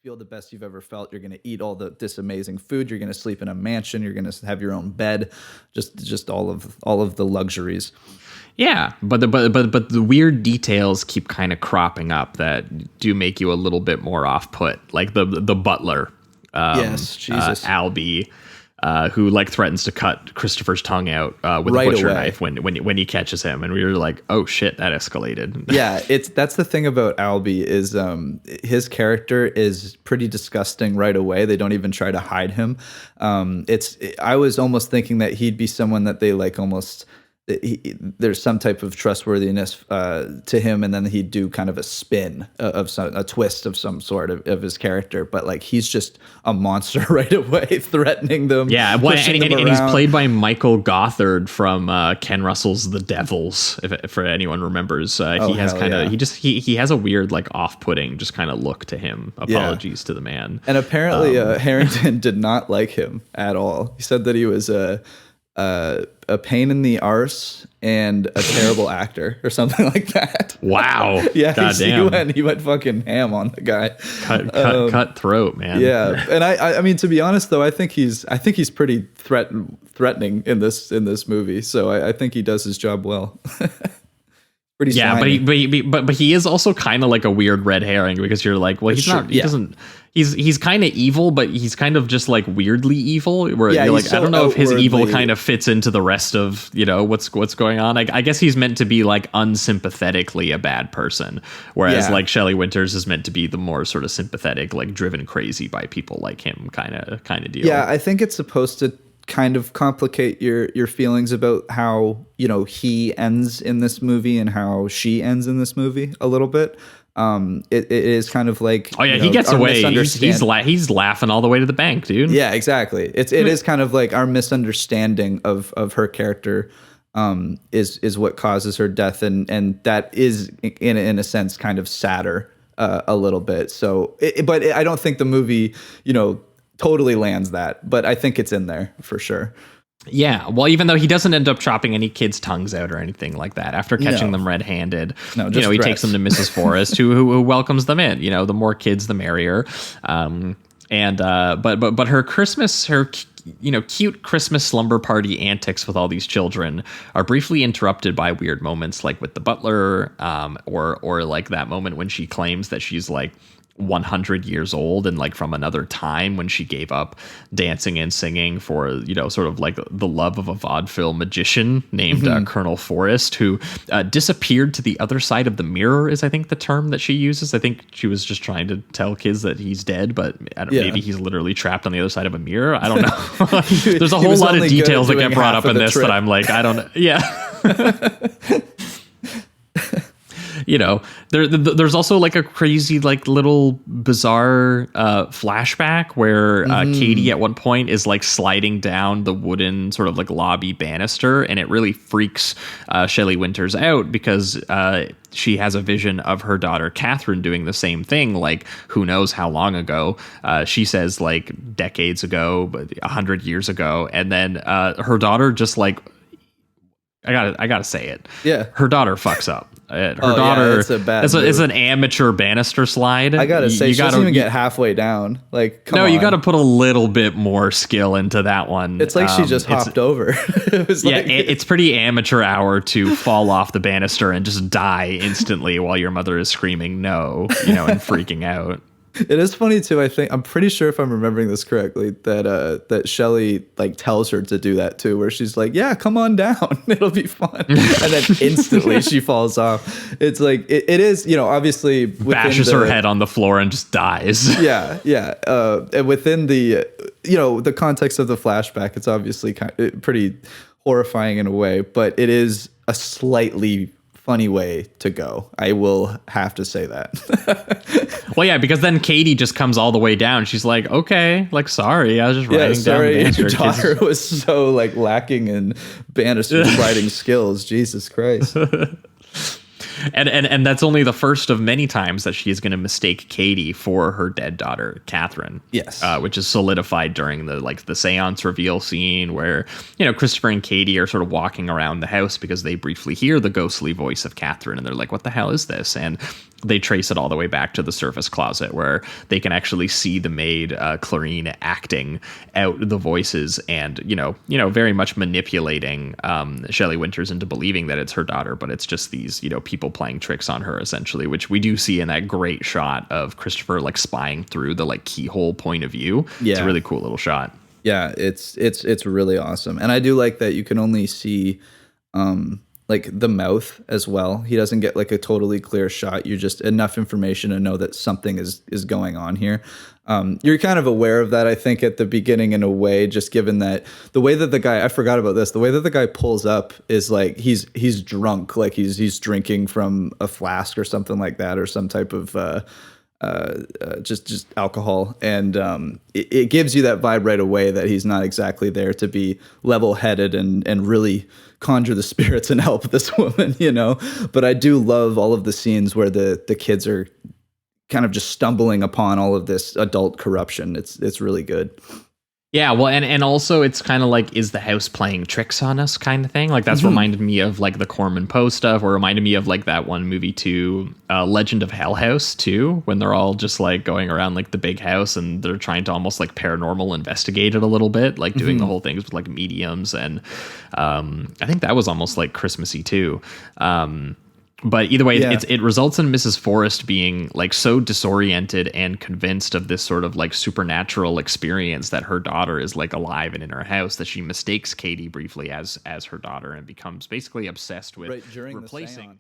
feel the best you've ever felt. You're going to eat all this amazing food. You're going to sleep in a mansion. You're going to have your own bed. Just all of the luxuries. Yeah, but the weird details keep kind of cropping up that do make you a little bit more off put, like the butler, Yes, Jesus. Albie, who like threatens to cut Christopher's tongue out with Right a butcher away. knife when he catches him, and we were like, oh shit, that escalated. Yeah, that's the thing about Albie is his character is pretty disgusting right away. They don't even try to hide him. I was almost thinking that he'd be someone that they like almost. There's some type of trustworthiness to him, and then he'd do kind of a spin a twist of some sort of his character. But like he's just a monster right away, threatening them. Yeah, well, and he's played by Michael Gothard from Ken Russell's The Devils. If for anyone remembers, he has kind of he has a weird like off-putting just kind of look to him. Apologies to the man. And apparently Harrington did not like him at all. He said that he was a pain in the arse and a terrible actor or something like that. Wow. Yeah, goddamn. he went fucking ham on the guy. Cut throat, man. Yeah, and I mean, to be honest though, I think he's pretty threatening in this movie. So I think he does his job well. Pretty slimy. but he is also kind of like a weird red herring, because you're like, well, he's kind of evil, but he's kind of just like weirdly evil, where you're like, I don't know if his evil kind of fits into the rest of, what's going on. I guess he's meant to be like unsympathetically a bad person, whereas like Shelley Winters is meant to be the more sort of sympathetic, like driven crazy by people like him kind of deal. Yeah, I think it's supposed to kind of complicate your feelings about how he ends in this movie and how she ends in this movie a little bit. It is kind of like, he gets away. He's laughing all the way to the bank, dude. Yeah, exactly. It is kind of like our misunderstanding of her character is what causes her death, and that is in a sense kind of sadder a little bit. So, but I don't think the movie totally lands that, but I think it's in there for sure. Yeah, well, even though he doesn't end up chopping any kids' tongues out or anything like that after catching them red-handed, he takes them to Mrs. Forrest, who welcomes them in. The more kids, the merrier. But her Christmas, cute Christmas slumber party antics with all these children are briefly interrupted by weird moments, like with the butler, or like that moment when she claims that she's like 100 years old and like from another time when she gave up dancing and singing for sort of like the love of a vaudeville magician named Colonel Forrest, who disappeared to the other side of the mirror is I think the term that she uses. I think she was just trying to tell kids that he's dead, but maybe he's literally trapped on the other side of a mirror. I don't know. There's a whole lot of details that get brought up in this that I'm like, I don't know. Yeah. There's also like a crazy, like little bizarre flashback where Katie at one point is like sliding down the wooden sort of like lobby banister, and it really freaks Shelley Winters out because she has a vision of her daughter Catherine doing the same thing, like who knows how long ago. She says like decades ago, but 100 years ago, and then her daughter just like, I gotta say it. Yeah, her daughter fucks up. Her daughter is an amateur banister slide. I gotta say, she doesn't even get halfway down. Like, come on. You gotta put a little bit more skill into that one. It's like she just hopped over. It's pretty amateur hour to fall off the banister and just die instantly while your mother is screaming no, and freaking out. It is funny too. I'm pretty sure, if I'm remembering this correctly, that Shelley like tells her to do that too, where she's like, "Yeah, come on down, it'll be fun," and then instantly she falls off. It's like it is, obviously bashes her head on the floor and just dies. Yeah. And within the the context of the flashback, it's obviously pretty horrifying in a way, but it is a slightly funny way to go. I will have to say that. Well, yeah, because then Katie just comes all the way down. She's like, okay, like, sorry, I was just writing down the banister. Your daughter was so like lacking in banister riding skills. Jesus Christ. And that's only the first of many times that she is going to mistake Katie for her dead daughter, Catherine. Yes. Which is solidified during the seance reveal scene where, Christopher and Katie are sort of walking around the house because they briefly hear the ghostly voice of Catherine, and they're like, what the hell is this? And they trace it all the way back to the surface closet, where they can actually see the maid Clarine acting out the voices, and very much manipulating Shelley Winters into believing that it's her daughter, but it's just these people playing tricks on her, essentially, which we do see in that great shot of Christopher like spying through the like keyhole point of view. Yeah. It's a really cool little shot. Yeah, it's really awesome, and I do like that you can only see like the mouth as well. He doesn't get like a totally clear shot. You're just enough information to know that something is going on here. You're kind of aware of that, I think, at the beginning in a way, just given that the way that the guy, I forgot about this, the way that the guy pulls up is like he's drunk, like he's drinking from a flask or something like that, or some type of just alcohol, and it gives you that vibe right away that he's not exactly there to be level-headed and really conjure the spirits and help this woman, But I do love all of the scenes where the kids are kind of just stumbling upon all of this adult corruption. It's really good. Yeah, well, and also it's kind of like, is the house playing tricks on us kind of thing? Like that's reminded me of like the Corman Poe stuff, or reminded me of like that one movie too, Legend of Hell House too, when they're all just like going around like the big house and they're trying to almost like paranormal investigate it a little bit, like doing the whole things with like mediums. And I think that was almost like Christmassy too. But either way, it results in Mrs. Forrest being like so disoriented and convinced of this sort of like supernatural experience that her daughter is like alive and in her house, that she mistakes Katie briefly as her daughter and becomes basically obsessed with replacing